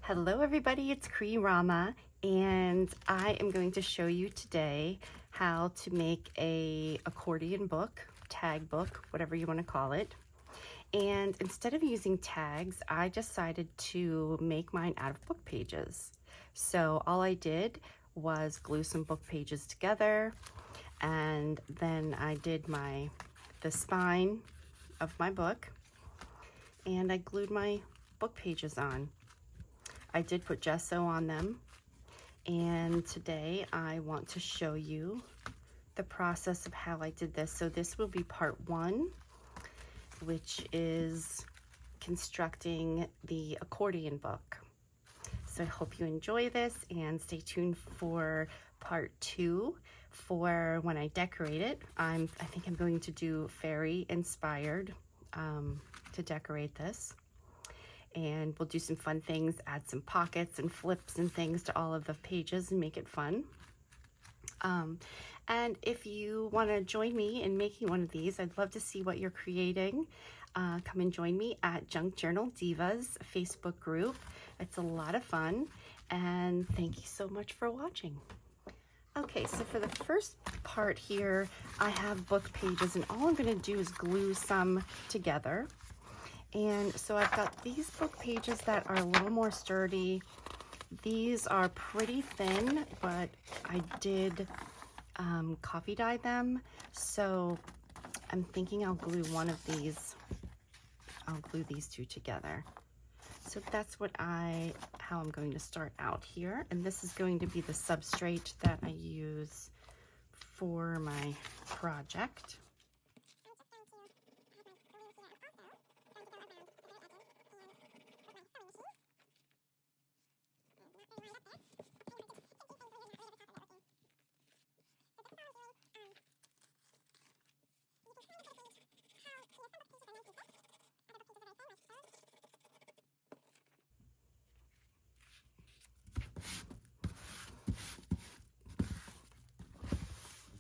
Hello everybody, it's Cree Rama, and I am going to show you today how to make a accordion book, tag book, whatever you want to call it. And instead of using tags, I decided to make mine out of book pages. So all I did was glue some book pages together, and then I did the spine of my book, and I glued my book pages on. I did put gesso on them, and today I want to show you the process of how I did this. So this will be part one, which is constructing the accordion book. So I hope you enjoy this and stay tuned for part two for when I decorate it. I think I'm going to do fairy inspired to decorate this. And we'll do some fun things, add some pockets and flips and things to all of the pages and make it fun. And if you want to join me in making one of these, I'd love to see what you're creating. Come and join me at Junk Journal Divas Facebook group. It's a lot of fun, and thank you so much for watching. Okay, so for the first part here, I have book pages, and all I'm going to do is glue some together. And so I've got these book pages that are a little more sturdy. These are pretty thin, but I did coffee dye them. So I'm thinking I'll glue one of these. I'll glue these two together. So that's how I'm going to start out here. And this is going to be the substrate that I use for my project.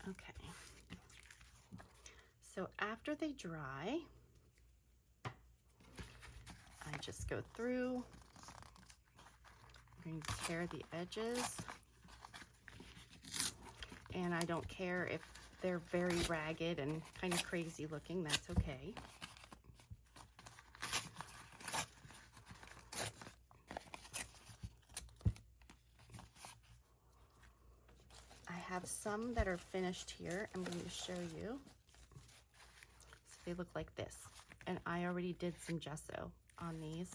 Okay, so after they dry, I just go through. I'm going to tear the edges, and I don't care if they're very ragged and kind of crazy looking, that's okay. I have some that are finished here. I'm going to show you. So they look like this, and I already did some gesso on these,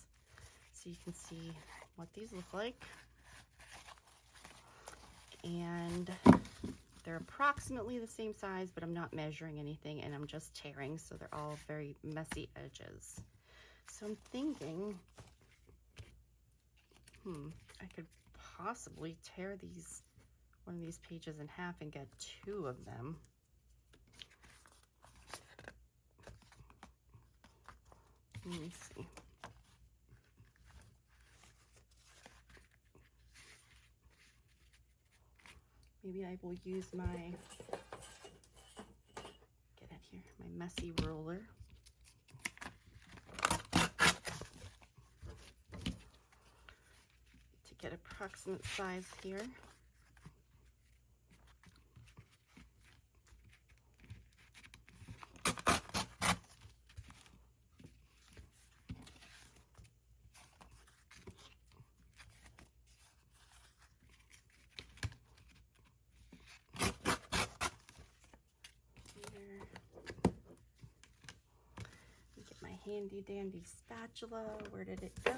so you can see what these look like. And they're approximately the same size, but I'm not measuring anything, and I'm just tearing, so they're all very messy edges. So I'm thinking, I could possibly tear one of these pages in half and get two of them. Let me see. Maybe I will use my messy ruler. To get approximate size here. Handy dandy spatula. Where did it go?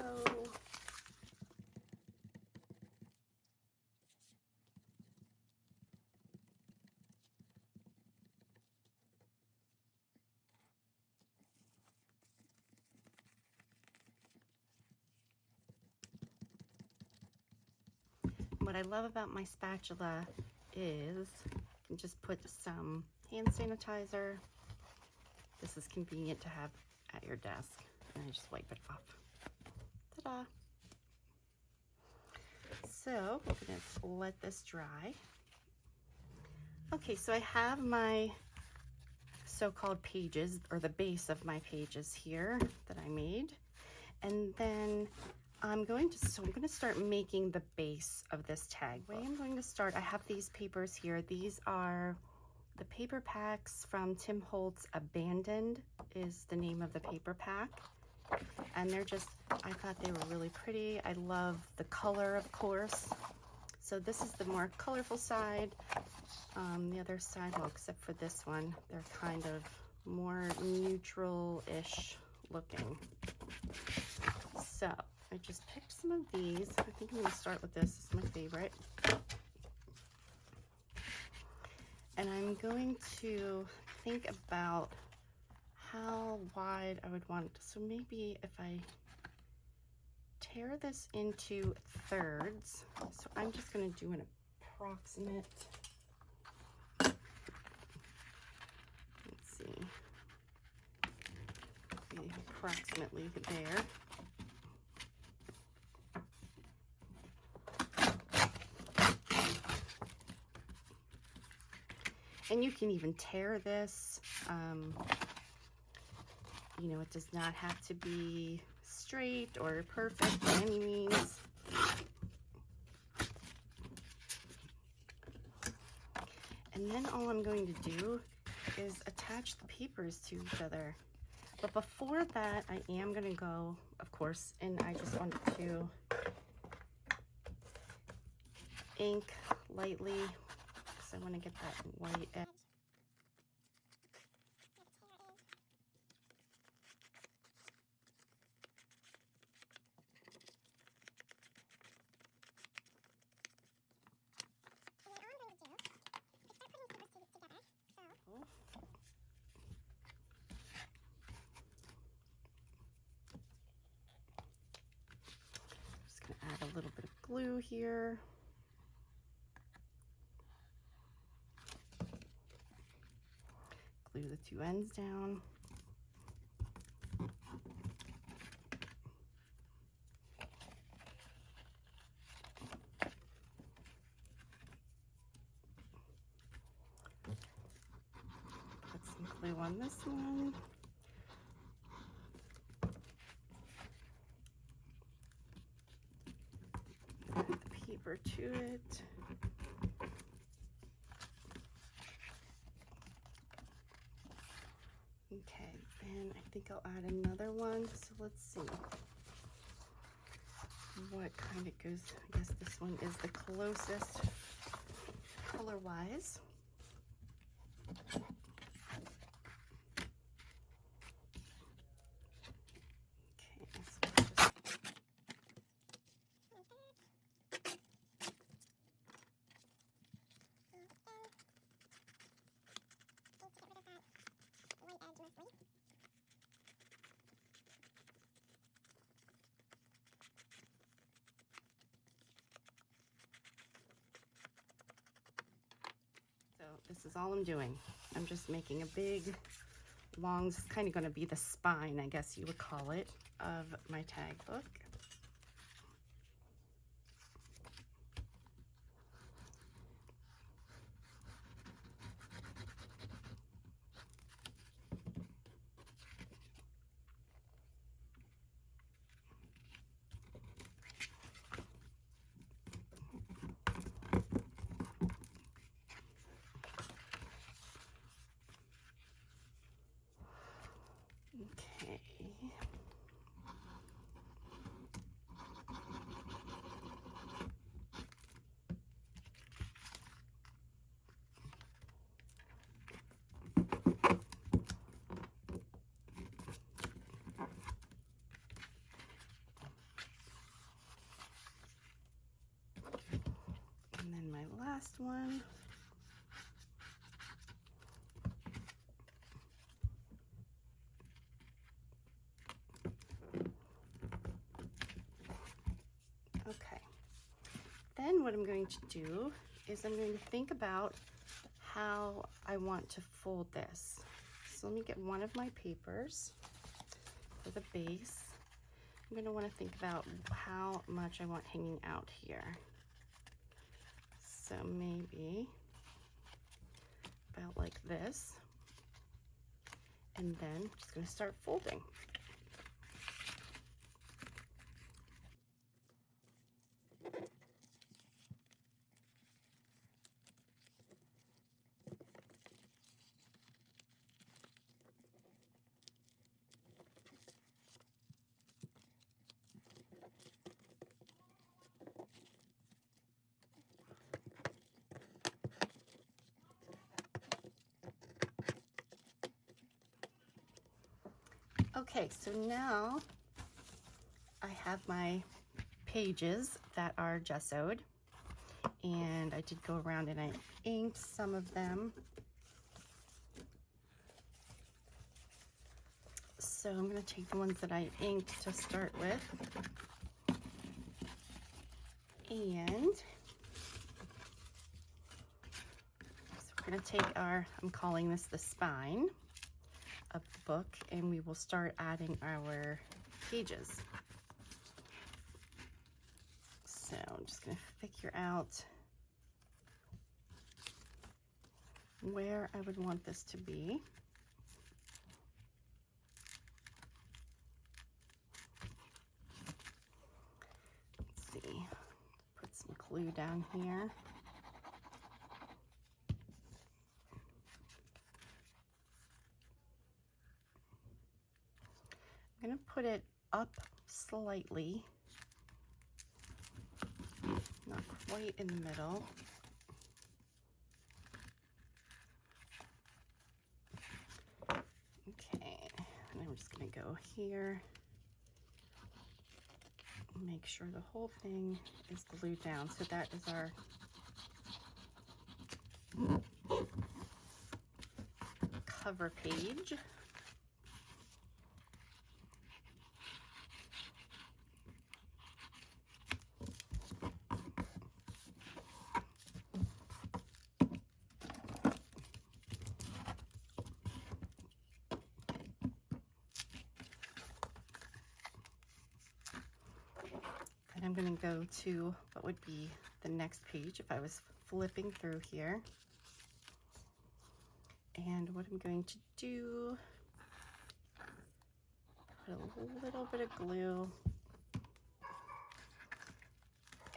What I love about my spatula is you can just put some hand sanitizer. This is convenient to have at your desk, and I just wipe it off. Ta-da! So we're going to let this dry. Okay, so I have my so-called pages, or the base of my pages here that I made, and then I'm going to start making the base of this tag. The way I'm going to start, I have these papers here. These are the paper packs from Tim Holtz. Abandoned is the name of the paper pack. And they're just, I thought they were really pretty. I love the color, of course. So this is the more colorful side. The other side, well, except for this one, they're kind of more neutral-ish looking. So I just picked some of these. I think I'm going to start with this. It's my favorite. And I'm going to think about how wide I would want it. So maybe if I tear this into thirds, so I'm just going to do an approximate. Let's see, maybe approximately there. And you can even tear this. You know, it does not have to be straight or perfect by any means. And then all I'm going to do is attach the papers to each other. But before that, I am going to go, of course, and I just want to ink lightly because I want to get that white edge. Just going to add a little bit of glue here. Glue the two ends down. Put some glue on this one. Add the paper to it. Okay, and I think I'll add another one. So let's see what kind it goes. I guess this one is the closest color-wise. Okay, so just so this is all I'm doing. I'm just making a big, long, this is kind of going to be the spine, I guess you would call it, of my tag book. Okay. And then my last one. Okay. Then what I'm going to do is I'm going to think about how I want to fold this. So let me get one of my papers for the base. I'm going to want to think about how much I want hanging out here. So maybe about like this. And then I'm just going to start folding. Okay, so now I have my pages that are gessoed, and I did go around and I inked some of them. So I'm going to take the ones that I inked to start with, and so we're going to take our, I'm calling this the spine of the book, and we will start adding our pages. So I'm just going to figure out where I would want this to be. Let's see, put some glue down here. I'm going to put it up slightly, not quite in the middle. Okay, and I'm just going to go here, make sure the whole thing is glued down. So that is our cover page. And I'm going to go to what would be the next page if I was flipping through here. And what I'm going to do, put a little bit of glue,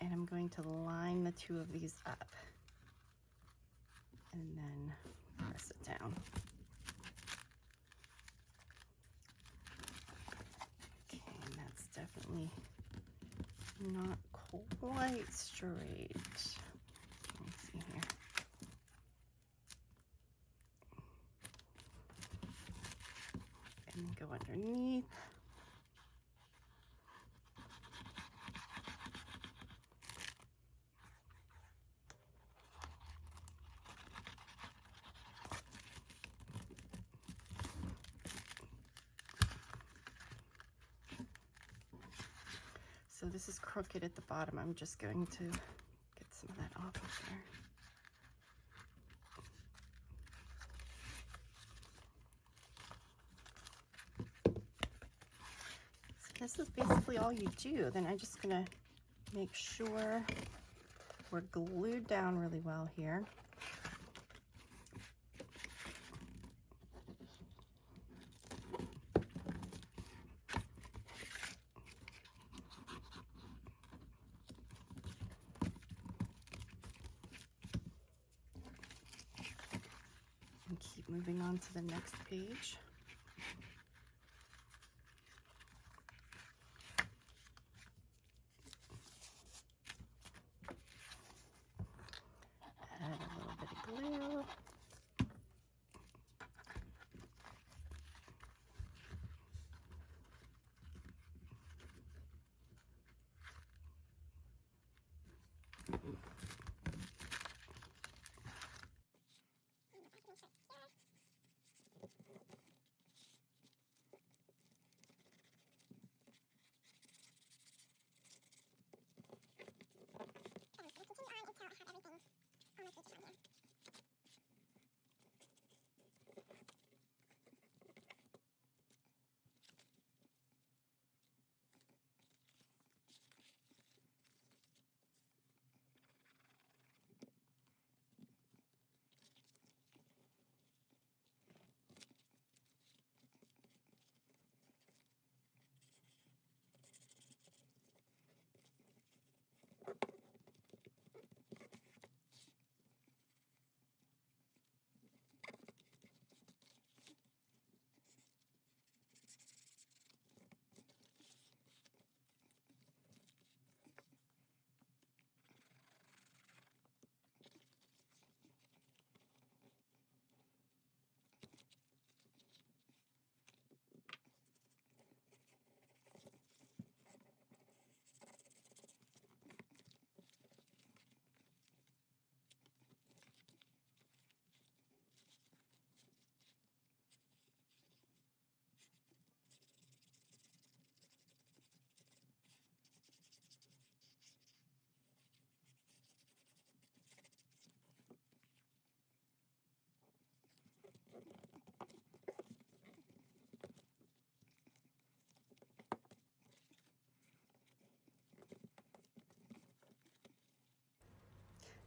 and I'm going to line the two of these up and then press it down. Okay, and that's definitely not quite straight. Let me see here. And then go underneath. So this is crooked at the bottom. I'm just going to get some of that off of there. So this is basically all you do. Then I'm just gonna make sure we're glued down really well here. And keep moving on to the next page. Add a little bit of glue.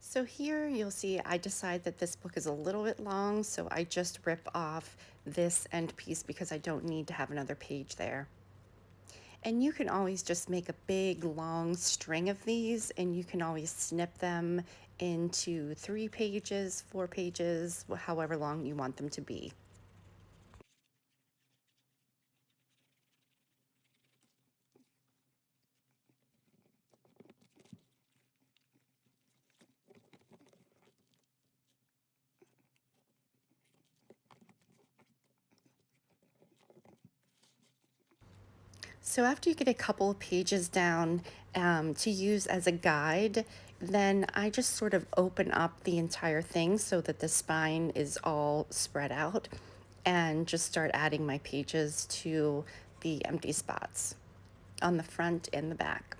So here you'll see I decide that this book is a little bit long, so I just rip off this end piece because I don't need to have another page there. And you can always just make a big long string of these, and you can always snip them into 3 pages, 4 pages, however long you want them to be. So after you get a couple of pages down to use as a guide, then I just sort of open up the entire thing so that the spine is all spread out and just start adding my pages to the empty spots on the front and the back.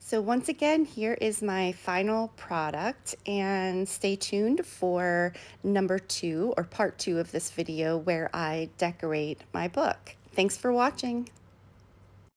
So once again, here is my final product, and stay tuned for number 2 or part 2 of this video where I decorate my book. Thanks for watching.